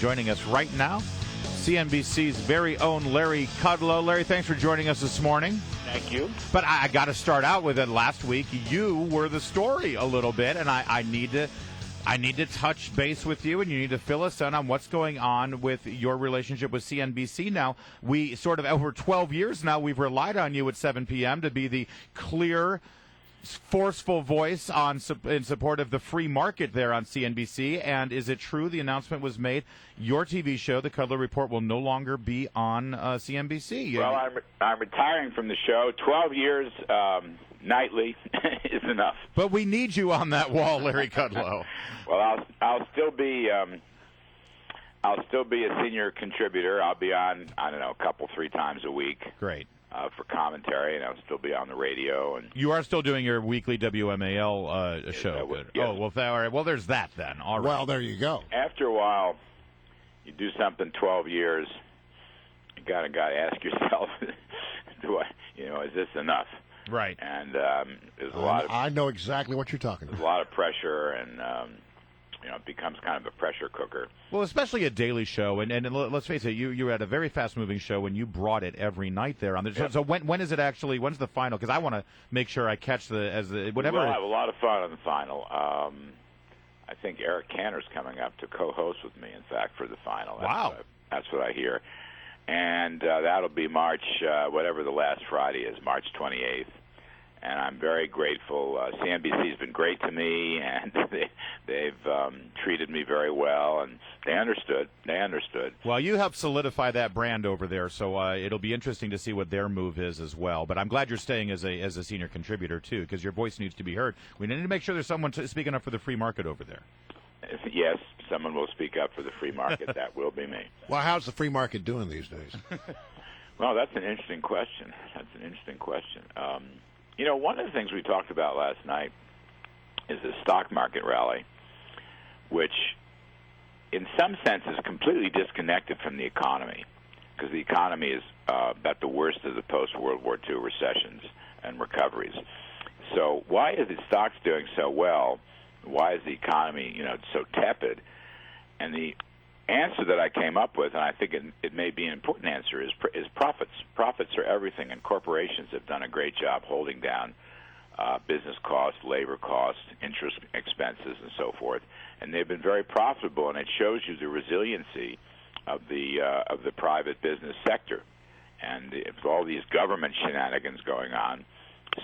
joining us right now, CNBC's very own Larry Kudlow. Larry, thanks for joining us this morning. Thank you. But I got to start out with it. Last week, you were the story a little bit, and I need to touch base with you, and you need to fill us in on what's going on with your relationship with CNBC now. We sort of, over 12 years now, we've relied on you at 7 p.m. to be the clear, forceful voice in support of the free market there on CNBC. And is it true the announcement was made? Your TV show, The Kudlow Report, will no longer be on CNBC. Well, I'm retiring from the show. 12 years nightly is enough. But we need you on that wall, Larry Kudlow. Well, I'll still be a senior contributor. I'll be on, I don't know, a couple, 3 times a week. Great. For commentary, and I'll still be on the radio. And you are still doing your weekly WMAL show. Yes. Oh, well, all right. Well, there's that then. All right. Well, there you go. After a while, you do something 12 years, you gotta ask yourself, is this enough? Right. And there's a lot of. I know exactly what you're talking about. There's a lot of pressure, and it becomes kind of a pressure cooker. Well, especially a daily show, and let's face it, you had a very fast-moving show, and you brought it every night there on the. Yeah. So when is it actually? When's the final? Because I want to make sure I catch whatever. We'll have a lot of fun on the final. I think Eric Cantor's coming up to co-host with me. In fact, for the final. That's what I hear, and that'll be March, whatever the last Friday is, March 28th. And I'm very grateful. CNBC's been great to me, and they've treated me very well, and they understood. Well, you helped solidify that brand over there, so it'll be interesting to see what their move is as well. But I'm glad you're staying as a senior contributor, too, because your voice needs to be heard. We need to make sure there's someone speaking up for the free market over there. Yes, someone will speak up for the free market. That will be me. Well, how's the free market doing these days? Well, that's an interesting question. One of the things we talked about last night is the stock market rally, which in some sense is completely disconnected from the economy, because the economy is at the worst of the post-World War II recessions and recoveries. So why is the stocks doing so well? Why is the economy, so tepid? And the answer that I came up with, and I think it may be an important answer, is profits. Profits are everything, and corporations have done a great job holding down business costs, labor costs, interest expenses, and so forth. And they've been very profitable, and it shows you the resiliency of the private business sector. And with all these government shenanigans going on,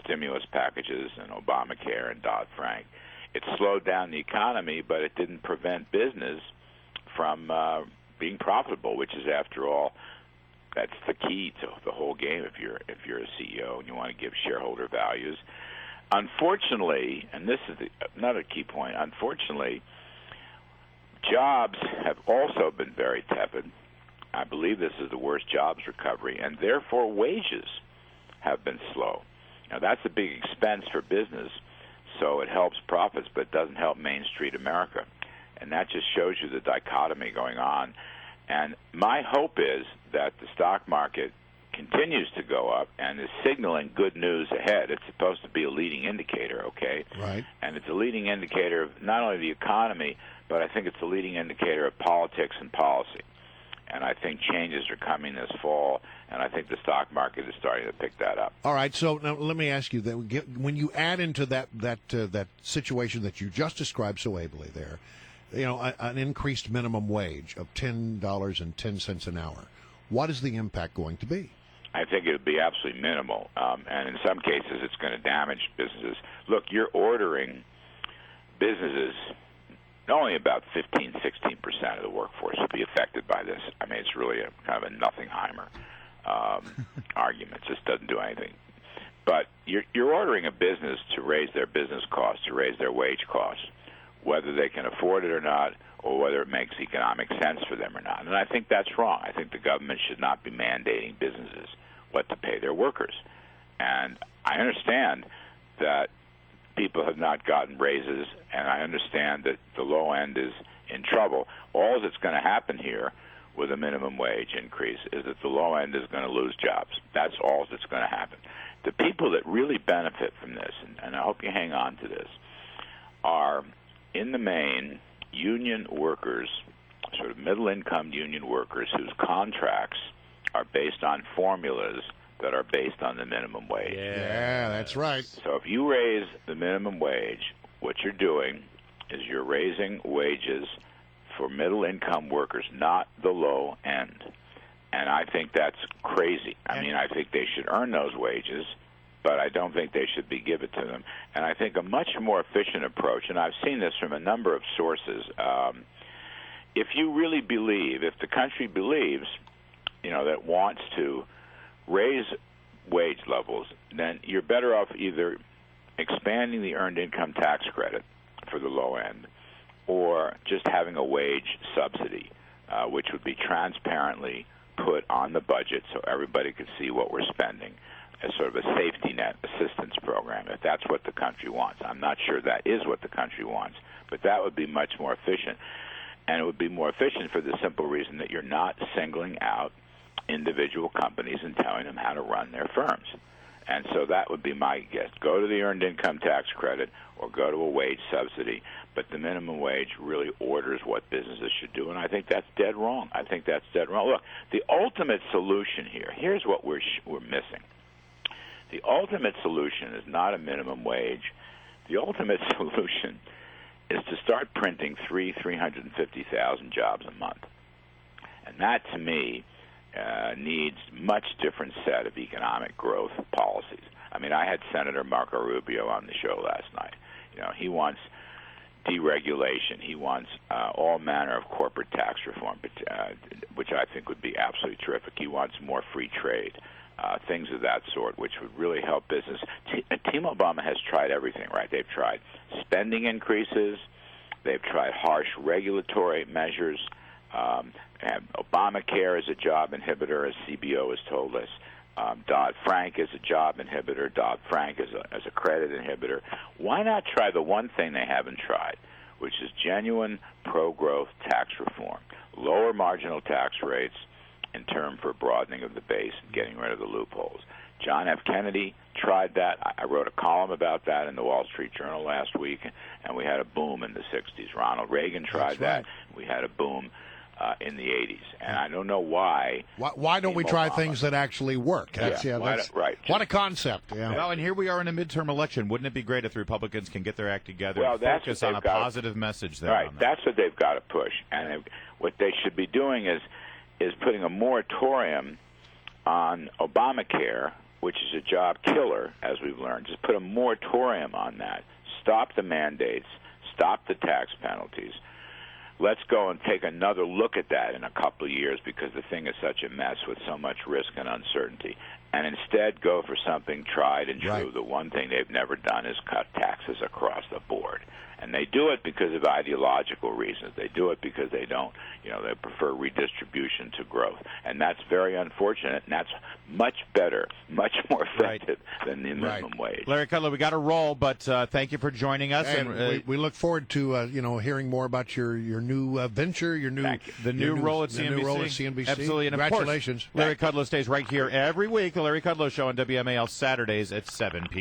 stimulus packages and Obamacare and Dodd-Frank, it slowed down the economy, but it didn't prevent business from being profitable, which is, after all, that's the key to the whole game. If you're a CEO and you want to give shareholder values, unfortunately, and this is another key point. Unfortunately, jobs have also been very tepid. I believe this is the worst jobs recovery, and therefore wages have been slow. Now that's a big expense for business, so it helps profits, but it doesn't help Main Street America. And that just shows you the dichotomy going on. And my hope is that the stock market continues to go up and is signaling good news ahead. It's supposed to be a leading indicator, okay? Right. And it's a leading indicator of not only the economy, but I think it's a leading indicator of politics and policy. And I think changes are coming this fall, and I think the stock market is starting to pick that up. All right, so now let me ask you, that when you add into that situation that you just described so ably there, an increased minimum wage of $10.10 an hour, what is the impact going to be? I think it would be absolutely minimal, and in some cases it's going to damage businesses. Look, you're ordering businesses, only about 15-16% of the workforce will be affected by this. I mean, it's really a kind of a Nothingheimer argument. It just doesn't do anything. But you're ordering a business to raise their business costs, to raise their wage costs, whether they can afford it or not, or whether it makes economic sense for them or not. And I think that's wrong. I think the government should not be mandating businesses what to pay their workers. And I understand that people have not gotten raises, and I understand that the low end is in trouble. All that's going to happen here with a minimum wage increase is that the low end is going to lose jobs. That's all that's going to happen. The people that really benefit from this, and I hope you hang on to this, are, in the main, union workers sort of middle-income union workers whose contracts are based on formulas that are based on the minimum wage. Yeah, that's right. So if you raise the minimum wage, what you're doing is you're raising wages for middle-income workers, not the low end. And I think that's crazy. I mean, I think they should earn those wages, but I don't think they should be given to them. And I think a much more efficient approach, and I've seen this from a number of sources, if you really believe, if the country believes, that wants to raise wage levels, then you're better off either expanding the earned income tax credit for the low end or just having a wage subsidy, which would be transparently put on the budget so everybody could see what we're spending as sort of a safety net assistance program, if that's what the country wants. I'm not sure that is what the country wants, but that would be much more efficient. And it would be more efficient for the simple reason that you're not singling out individual companies and telling them how to run their firms. And so that would be my guess. Go to the earned income tax credit or go to a wage subsidy, but the minimum wage really orders what businesses should do, and I think that's dead wrong. I think that's dead wrong. Look, the ultimate solution here, here's what we're missing. The ultimate solution is not a minimum wage. The ultimate solution is to start printing 350,000 jobs a month. And that, to me, needs much different set of economic growth policies. I mean, I had Senator Marco Rubio on the show last night. He wants deregulation. He wants all manner of corporate tax reform, which I think would be absolutely terrific. He wants more free trade, things of that sort, which would really help business. Team Obama has tried everything, right? They've tried spending increases. They've tried harsh regulatory measures. Obamacare is a job inhibitor, as CBO has told us. Dodd-Frank is a job inhibitor. Dodd-Frank is a credit inhibitor. Why not try the one thing they haven't tried, which is genuine pro-growth tax reform, lower marginal tax rates in term for broadening of the base and getting rid of the loopholes. John F. Kennedy tried that. I wrote a column about that in the Wall Street Journal last week, and we had a boom in the 60s. Ronald Reagan tried that. We had a boom in the 80s. And I don't know why. Why don't we try things that actually work? That's, right. What a concept. Yeah. Well, and here we are in a midterm election. Wouldn't it be great if the Republicans can get their act together and focus on a positive message there? Right. That's what they've got to push. And what they should be doing is putting a moratorium on Obamacare, which is a job killer, as we've learned. Just put a moratorium on that. Stop the mandates. Stop the tax penalties. Let's go and take another look at that in a couple of years, because the thing is such a mess with so much risk and uncertainty. And instead go for something tried and true. Right. The one thing they've never done is cut taxes across the board. And they do it because of ideological reasons. They do it because they don't, they prefer redistribution to growth. And that's very unfortunate, and that's much better, much more effective than the minimum wage. Larry Kudlow, we got to roll, but thank you for joining us. And we look forward to hearing more about your new venture, the new role at CNBC. Absolutely, and congratulations. Of course, Larry Kudlow stays right here every week. The Larry Kudlow Show on WMAL Saturdays at 7 p.m.